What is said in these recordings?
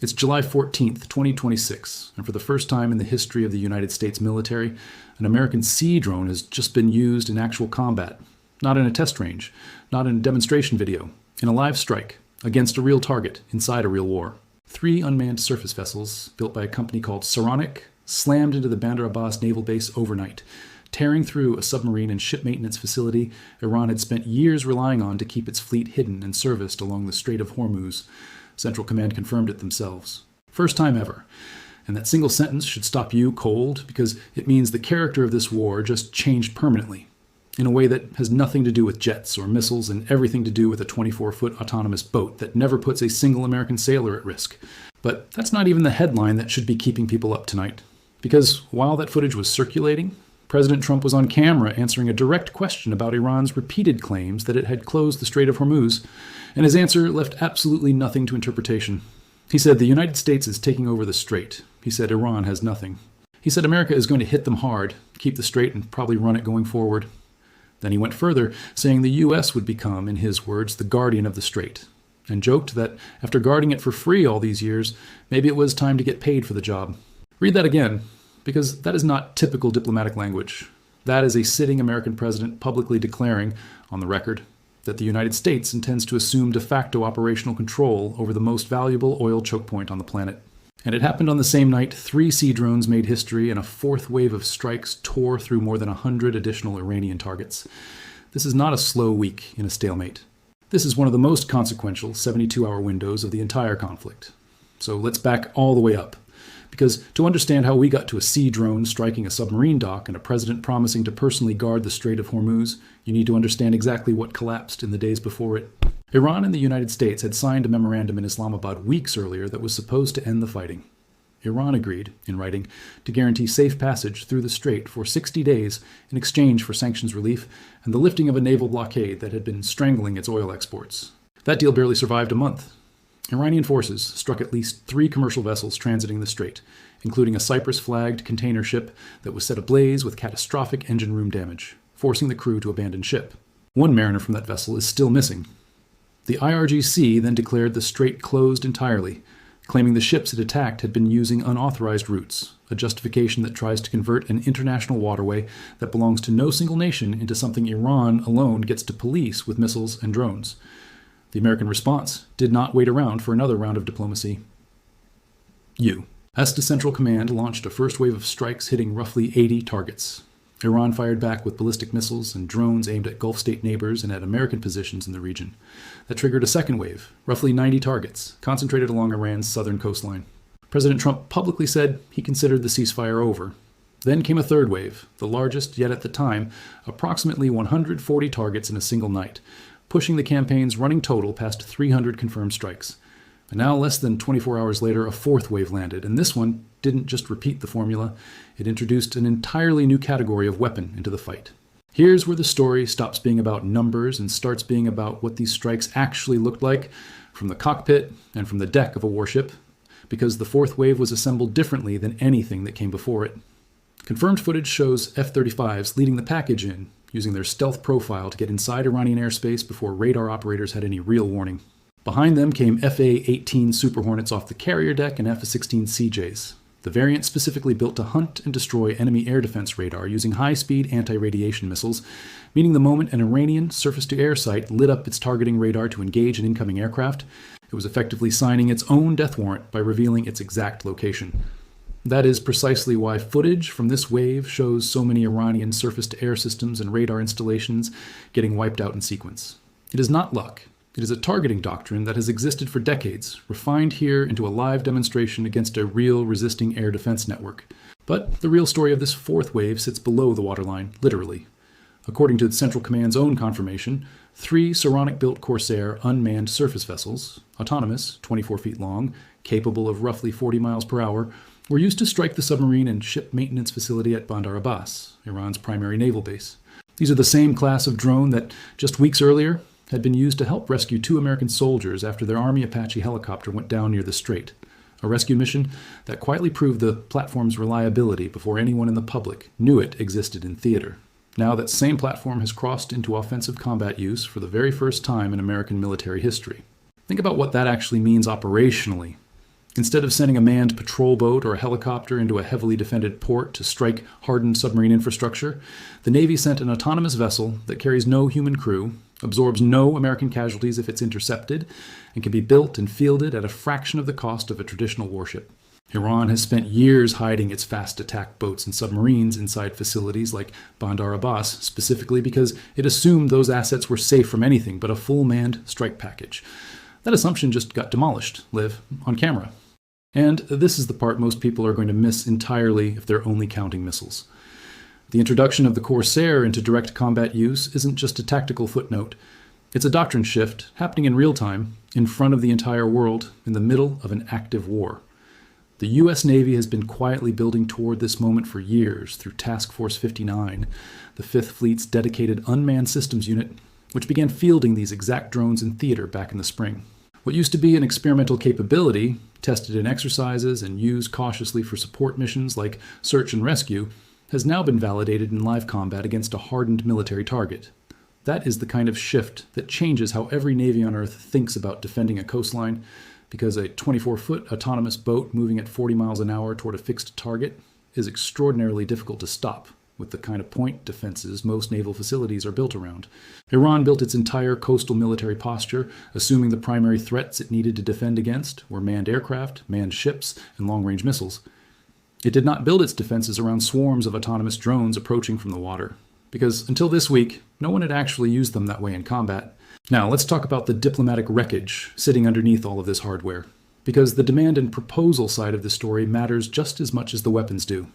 It's July 14th, 2026, and for the first time in the history of the United States military, an American sea drone has just been used in actual combat. Not in a test range, not in a demonstration video, in a live strike, against a real target, inside a real war. 3 unmanned surface vessels, built by a company called Saronic, slammed into the Bandar Abbas naval base overnight, tearing through a submarine and ship maintenance facility Iran had spent years relying on to keep its fleet hidden and serviced along the Strait of Hormuz. Central Command confirmed it themselves. First time ever. And that single sentence should stop you cold, because it means the character of this war just changed permanently, in a way that has nothing to do with jets or missiles and everything to do with a 24-foot autonomous boat that never puts a single American sailor at risk. But that's not even the headline that should be keeping people up tonight. Because while that footage was circulating, President Trump was on camera answering a direct question about Iran's repeated claims that it had closed the Strait of Hormuz, and his answer left absolutely nothing to interpretation. He said the United States is taking over the strait. He said Iran has nothing. He said America is going to hit them hard, keep the strait, and probably run it going forward. Then he went further, saying the U.S. would become, in his words, the guardian of the strait, and joked that after guarding it for free all these years, maybe it was time to get paid for the job. Read that again, because that is not typical diplomatic language. That is a sitting American president publicly declaring, on the record, that the United States intends to assume de facto operational control over the most valuable oil choke point on the planet. And it happened on the same night 3 sea drones made history and a 4th wave of strikes tore through more than 100 additional Iranian targets. This is not a slow week in a stalemate. This is one of the most consequential 72-hour windows of the entire conflict. So let's back all the way up. Because to understand how we got to a sea drone striking a submarine dock and a president promising to personally guard the Strait of Hormuz, you need to understand exactly what collapsed in the days before it. Iran and the United States had signed a memorandum in Islamabad weeks earlier that was supposed to end the fighting. Iran agreed, in writing, to guarantee safe passage through the strait for 60 days in exchange for sanctions relief and the lifting of a naval blockade that had been strangling its oil exports. That deal barely survived a month. Iranian forces struck at least 3 commercial vessels transiting the strait, including a Cyprus-flagged container ship that was set ablaze with catastrophic engine room damage, forcing the crew to abandon ship. 1 mariner from that vessel is still missing. The IRGC then declared the strait closed entirely, claiming the ships it attacked had been using unauthorized routes, a justification that tries to convert an international waterway that belongs to no single nation into something Iran alone gets to police with missiles and drones. The American response did not wait around for another round of diplomacy. ESTA Central Command launched a first wave of strikes hitting roughly 80 targets. Iran fired back with ballistic missiles and drones aimed at Gulf state neighbors and at American positions in the region. That triggered a second wave, roughly 90 targets, concentrated along Iran's southern coastline. President Trump publicly said he considered the ceasefire over. Then came a third wave, the largest yet at the time, approximately 140 targets in a single night, pushing the campaign's running total past 300 confirmed strikes. And now, less than 24 hours later, a 4th wave landed, and this one didn't just repeat the formula, it introduced an entirely new category of weapon into the fight. Here's where the story stops being about numbers and starts being about what these strikes actually looked like from the cockpit and from the deck of a warship, because the 4th wave was assembled differently than anything that came before it. Confirmed footage shows F-35s leading the package in, using their stealth profile to get inside Iranian airspace before radar operators had any real warning. Behind them came FA-18 Super Hornets off the carrier deck and F-16 CJs, the variant specifically built to hunt and destroy enemy air defense radar using high-speed anti-radiation missiles, meaning the moment an Iranian surface-to-air site lit up its targeting radar to engage an incoming aircraft, it was effectively signing its own death warrant by revealing its exact location. That is precisely why footage from this wave shows so many Iranian surface-to-air systems and radar installations getting wiped out in sequence. It is not luck. It is a targeting doctrine that has existed for decades, refined here into a live demonstration against a real resisting air defense network. But the real story of this 4th wave sits below the waterline, literally. According to the Central Command's own confirmation, 3 Saronic-built Corsair unmanned surface vessels, autonomous, 24 feet long, capable of roughly 40 miles per hour, were used to strike the submarine and ship maintenance facility at Bandar Abbas, Iran's primary naval base. These are the same class of drone that, just weeks earlier, had been used to help rescue 2 American soldiers after their Army Apache helicopter went down near the strait, a rescue mission that quietly proved the platform's reliability before anyone in the public knew it existed in theater. Now that same platform has crossed into offensive combat use for the very first time in American military history. Think about what that actually means operationally. Instead of sending a manned patrol boat or a helicopter into a heavily defended port to strike hardened submarine infrastructure, the Navy sent an autonomous vessel that carries no human crew, absorbs no American casualties if it's intercepted, and can be built and fielded at a fraction of the cost of a traditional warship. Iran has spent years hiding its fast attack boats and submarines inside facilities like Bandar Abbas, specifically because it assumed those assets were safe from anything but a full manned strike package. That assumption just got demolished, live on camera. And this is the part most people are going to miss entirely if they're only counting missiles. The introduction of the Corsair into direct combat use isn't just a tactical footnote. It's a doctrine shift happening in real time, in front of the entire world, in the middle of an active war. The U.S. Navy has been quietly building toward this moment for years through Task Force 59, the Fifth Fleet's dedicated unmanned systems unit, which began fielding these exact drones in theater back in the spring. What used to be an experimental capability, tested in exercises and used cautiously for support missions like search and rescue, has now been validated in live combat against a hardened military target. That is the kind of shift that changes how every Navy on Earth thinks about defending a coastline, because a 24-foot autonomous boat moving at 40 miles an hour toward a fixed target is extraordinarily difficult to stop with the kind of point defenses most naval facilities are built around. Iran built its entire coastal military posture, assuming the primary threats it needed to defend against were manned aircraft, manned ships, and long-range missiles. It did not build its defenses around swarms of autonomous drones approaching from the water, because until this week, no one had actually used them that way in combat. Now, let's talk about the diplomatic wreckage sitting underneath all of this hardware, because the demand and proposal side of the story matters just as much as the weapons do.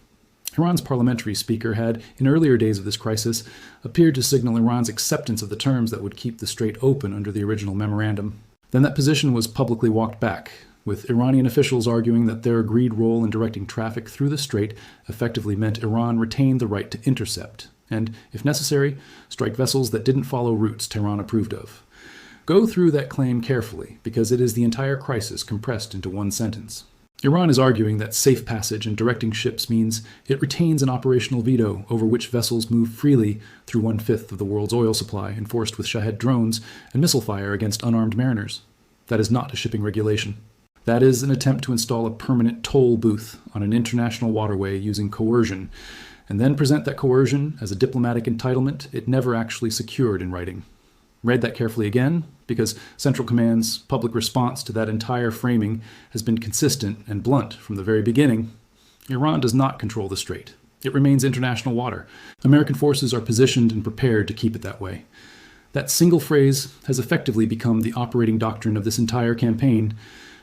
Iran's parliamentary speaker had, in earlier days of this crisis, appeared to signal Iran's acceptance of the terms that would keep the strait open under the original memorandum. Then that position was publicly walked back, with Iranian officials arguing that their agreed role in directing traffic through the strait effectively meant Iran retained the right to intercept, and, if necessary, strike vessels that didn't follow routes Tehran approved of. Go through that claim carefully, because it is the entire crisis compressed into one sentence. Iran is arguing that safe passage and directing ships means it retains an operational veto over which vessels move freely through 1/5 of the world's oil supply, enforced with Shahed drones and missile fire against unarmed mariners. That is not a shipping regulation. That is an attempt to install a permanent toll booth on an international waterway using coercion, and then present that coercion as a diplomatic entitlement it never actually secured in writing. Read that carefully again, because Central Command's public response to that entire framing has been consistent and blunt from the very beginning. Iran does not control the strait. It remains international water. American forces are positioned and prepared to keep it that way. That single phrase has effectively become the operating doctrine of this entire campaign,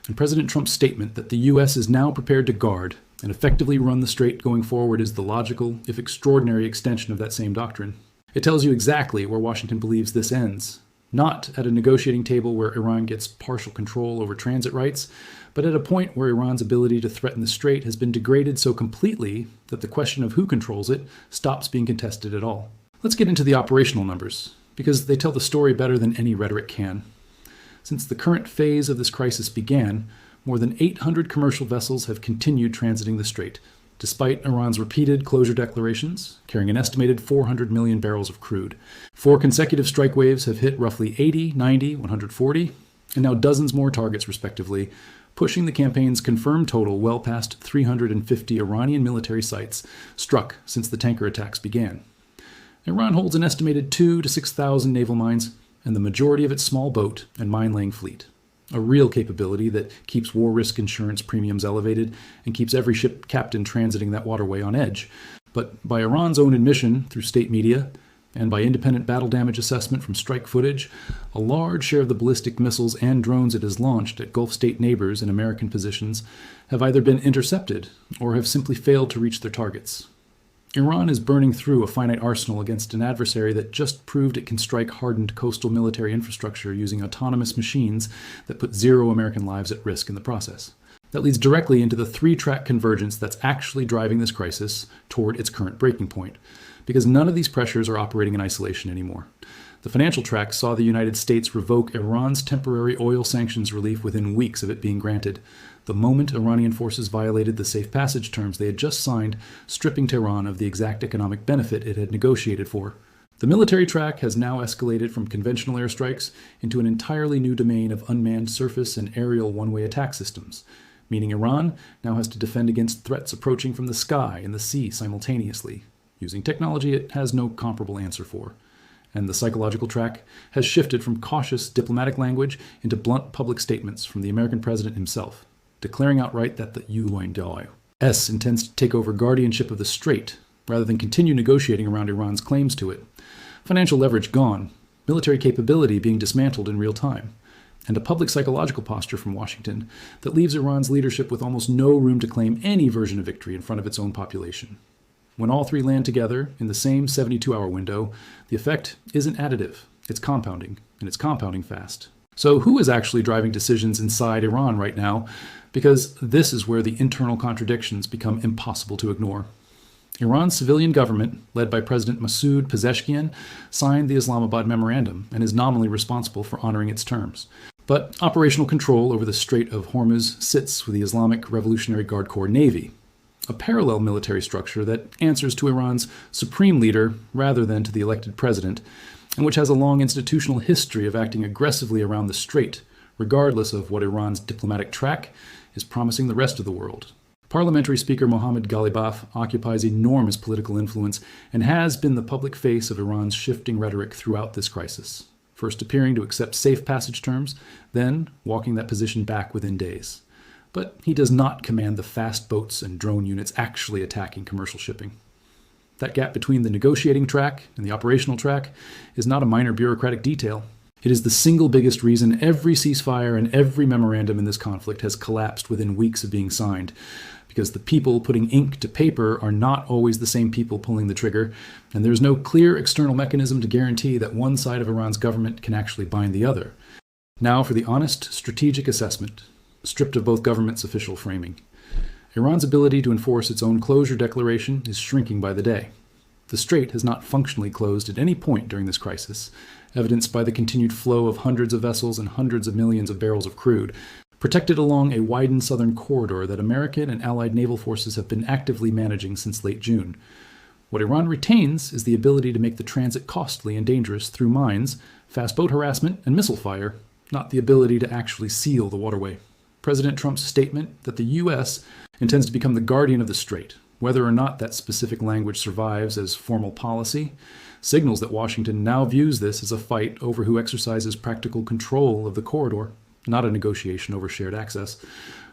and President Trump's statement that the U.S. is now prepared to guard and effectively run the strait going forward is the logical, if extraordinary, extension of that same doctrine. It tells you exactly where Washington believes this ends. Not at a negotiating table where Iran gets partial control over transit rights, but at a point where Iran's ability to threaten the strait has been degraded so completely that the question of who controls it stops being contested at all. Let's get into the operational numbers, because they tell the story better than any rhetoric can. Since the current phase of this crisis began, more than 800 commercial vessels have continued transiting the strait, despite Iran's repeated closure declarations, carrying an estimated 400 million barrels of crude. 4 consecutive strike waves have hit roughly 80, 90, 140, and now dozens more targets respectively, pushing the campaign's confirmed total well past 350 Iranian military sites struck since the tanker attacks began. Iran holds an estimated 2,000 to 6,000 naval mines and the majority of its small boat and mine-laying fleet. A real capability that keeps war risk insurance premiums elevated and keeps every ship captain transiting that waterway on edge. But by Iran's own admission through state media, and by independent battle damage assessment from strike footage, a large share of the ballistic missiles and drones it has launched at Gulf state neighbors and American positions have either been intercepted or have simply failed to reach their targets. Iran is burning through a finite arsenal against an adversary that just proved it can strike hardened coastal military infrastructure using autonomous machines that put 0 American lives at risk in the process. That leads directly into the 3-track convergence that's actually driving this crisis toward its current breaking point, because none of these pressures are operating in isolation anymore. The financial track saw the United States revoke Iran's temporary oil sanctions relief within weeks of it being granted, the moment Iranian forces violated the safe passage terms they had just signed, stripping Tehran of the exact economic benefit it had negotiated for. The military track has now escalated from conventional airstrikes into an entirely new domain of unmanned surface and aerial one-way attack systems, meaning Iran now has to defend against threats approaching from the sky and the sea simultaneously, using technology it has no comparable answer for. And the psychological track has shifted from cautious diplomatic language into blunt public statements from the American president himself, declaring outright that the U.S. intends to take over guardianship of the Strait, rather than continue negotiating around Iran's claims to it. Financial leverage gone, military capability being dismantled in real time, and a public psychological posture from Washington that leaves Iran's leadership with almost no room to claim any version of victory in front of its own population. When all three land together in the same 72-hour window, the effect isn't additive, it's compounding, and it's compounding fast. So who is actually driving decisions inside Iran right now? Because this is where the internal contradictions become impossible to ignore. Iran's civilian government, led by President Masoud Pezeshkian, signed the Islamabad Memorandum and is nominally responsible for honoring its terms. But operational control over the Strait of Hormuz sits with the Islamic Revolutionary Guard Corps Navy, a parallel military structure that answers to Iran's supreme leader rather than to the elected president, and which has a long institutional history of acting aggressively around the strait, regardless of what Iran's diplomatic track is promising the rest of the world. Parliamentary Speaker Mohammad Ghalibaf occupies enormous political influence and has been the public face of Iran's shifting rhetoric throughout this crisis, first appearing to accept safe passage terms, then walking that position back within days. But he does not command the fast boats and drone units actually attacking commercial shipping. That gap between the negotiating track and the operational track is not a minor bureaucratic detail. It is the single biggest reason every ceasefire and every memorandum in this conflict has collapsed within weeks of being signed, because the people putting ink to paper are not always the same people pulling the trigger, and there's no clear external mechanism to guarantee that one side of Iran's government can actually bind the other. Now for the honest, strategic assessment, stripped of both governments' official framing. Iran's ability to enforce its own closure declaration is shrinking by the day. The strait has not functionally closed at any point during this crisis, evidenced by the continued flow of hundreds of vessels and hundreds of millions of barrels of crude, protected along a widened southern corridor that American and allied naval forces have been actively managing since late June. What Iran retains is the ability to make the transit costly and dangerous through mines, fast boat harassment, and missile fire, not the ability to actually seal the waterway. President Trump's statement that the U.S. intends to become the guardian of the strait, whether or not that specific language survives as formal policy, signals that Washington now views this as a fight over who exercises practical control of the corridor, not a negotiation over shared access.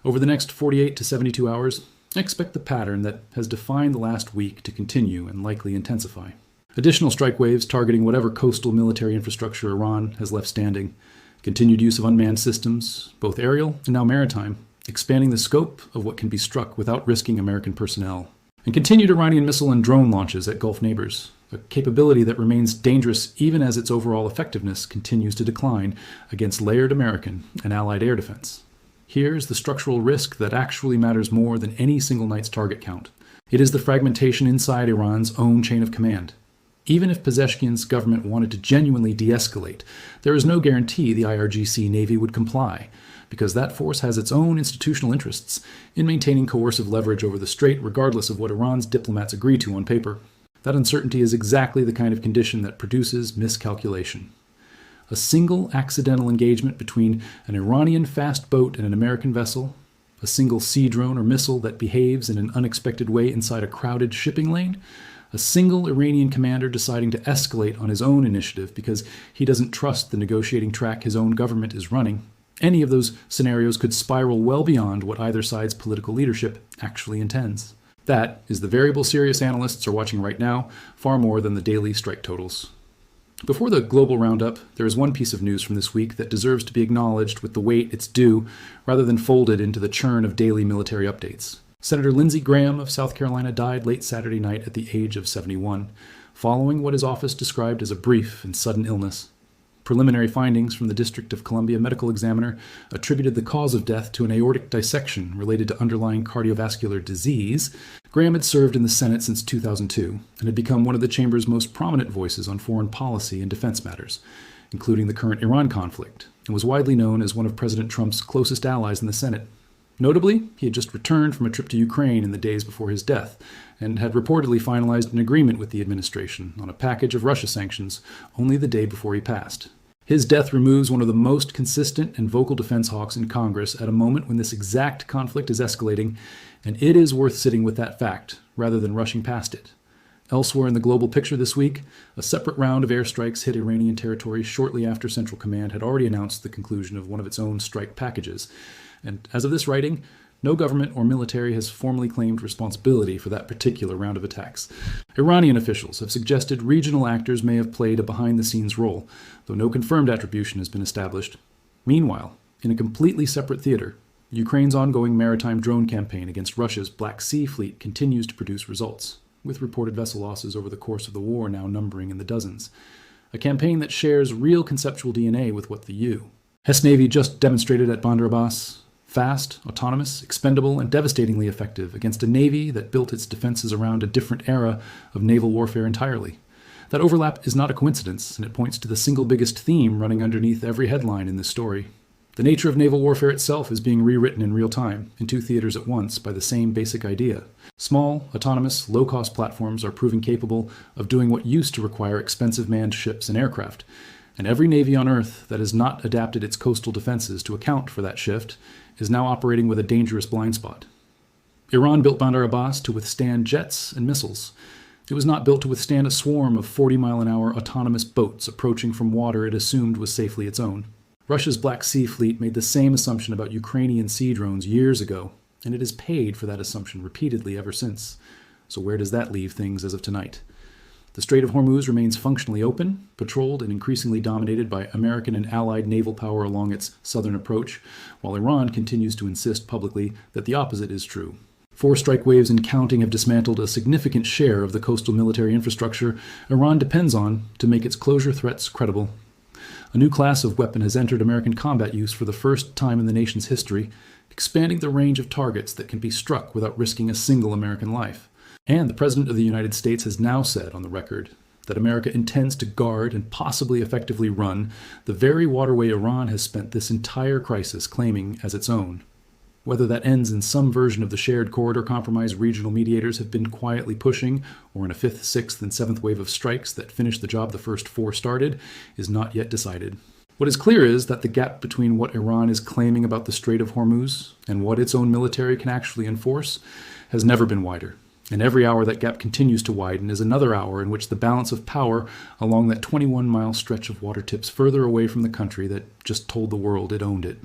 Over the next 48 to 72 hours, expect the pattern that has defined the last week to continue and likely intensify. Additional strike waves targeting whatever coastal military infrastructure Iran has left standing. Continued use of unmanned systems, both aerial and now maritime, expanding the scope of what can be struck without risking American personnel. And continued Iranian missile and drone launches at Gulf neighbors, a capability that remains dangerous even as its overall effectiveness continues to decline against layered American and allied air defense. Here's the structural risk that actually matters more than any single night's target count. It is the fragmentation inside Iran's own chain of command. Even if Pezeshkian's government wanted to genuinely de-escalate, there is no guarantee the IRGC Navy would comply, because that force has its own institutional interests in maintaining coercive leverage over the strait regardless of what Iran's diplomats agree to on paper. That uncertainty is exactly the kind of condition that produces miscalculation. A single accidental engagement between an Iranian fast boat and an American vessel, a single sea drone or missile that behaves in an unexpected way inside a crowded shipping lane, a single Iranian commander deciding to escalate on his own initiative because he doesn't trust the negotiating track his own government is running. Any of those scenarios could spiral well beyond what either side's political leadership actually intends. That is the variable serious analysts are watching right now, far more than the daily strike totals. Before the global roundup, there is one piece of news from this week that deserves to be acknowledged with the weight it's due, rather than folded into the churn of daily military updates. Senator Lindsey Graham of South Carolina died late Saturday night at the age of 71, following what his office described as a brief and sudden illness. Preliminary findings from the District of Columbia medical examiner attributed the cause of death to an aortic dissection related to underlying cardiovascular disease. Graham had served in the Senate since 2002 and had become one of the chamber's most prominent voices on foreign policy and defense matters, including the current Iran conflict, and was widely known as one of President Trump's closest allies in the Senate. Notably, he had just returned from a trip to Ukraine in the days before his death, and had reportedly finalized an agreement with the administration on a package of Russia sanctions only the day before he passed. His death removes one of the most consistent and vocal defense hawks in Congress at a moment when this exact conflict is escalating, and it is worth sitting with that fact rather than rushing past it. Elsewhere in the global picture this week, a separate round of airstrikes hit Iranian territory shortly after Central Command had already announced the conclusion of one of its own strike packages. And as of this writing, no government or military has formally claimed responsibility for that particular round of attacks. Iranian officials have suggested regional actors may have played a behind-the-scenes role, though no confirmed attribution has been established. Meanwhile, in a completely separate theater, Ukraine's ongoing maritime drone campaign against Russia's Black Sea fleet continues to produce results, with reported vessel losses over the course of the war now numbering in the dozens. A campaign that shares real conceptual DNA with what the Hess Navy just demonstrated at Bandar Abbas. Fast, autonomous, expendable, and devastatingly effective against a navy that built its defenses around a different era of naval warfare entirely. That overlap is not a coincidence, and it points to the single biggest theme running underneath every headline in this story. The nature of naval warfare itself is being rewritten in real time, in two theaters at once, by the same basic idea. Small, autonomous, low-cost platforms are proving capable of doing what used to require expensive manned ships and aircraft, and every navy on Earth that has not adapted its coastal defenses to account for that shift is now operating with a dangerous blind spot. Iran built Bandar Abbas to withstand jets and missiles. It was not built to withstand a swarm of 40-mile-an-hour autonomous boats approaching from water it assumed was safely its own. Russia's Black Sea fleet made the same assumption about Ukrainian sea drones years ago, and it has paid for that assumption repeatedly ever since. So where does that leave things as of tonight? The Strait of Hormuz remains functionally open, patrolled and increasingly dominated by American and allied naval power along its southern approach, while Iran continues to insist publicly that the opposite is true. 4 strike waves and counting have dismantled a significant share of the coastal military infrastructure Iran depends on to make its closure threats credible. A new class of weapon has entered American combat use for the first time in the nation's history, expanding the range of targets that can be struck without risking a single American life. And the President of the United States has now said on the record that America intends to guard and possibly effectively run the very waterway Iran has spent this entire crisis claiming as its own. Whether that ends in some version of the shared corridor compromise regional mediators have been quietly pushing, or in a 5th, 6th, and 7th wave of strikes that finish the job the first 4 started, is not yet decided. What is clear is that the gap between what Iran is claiming about the Strait of Hormuz and what its own military can actually enforce has never been wider. And every hour that gap continues to widen is another hour in which the balance of power along that 21-mile stretch of water tips further away from the country that just told the world it owned it.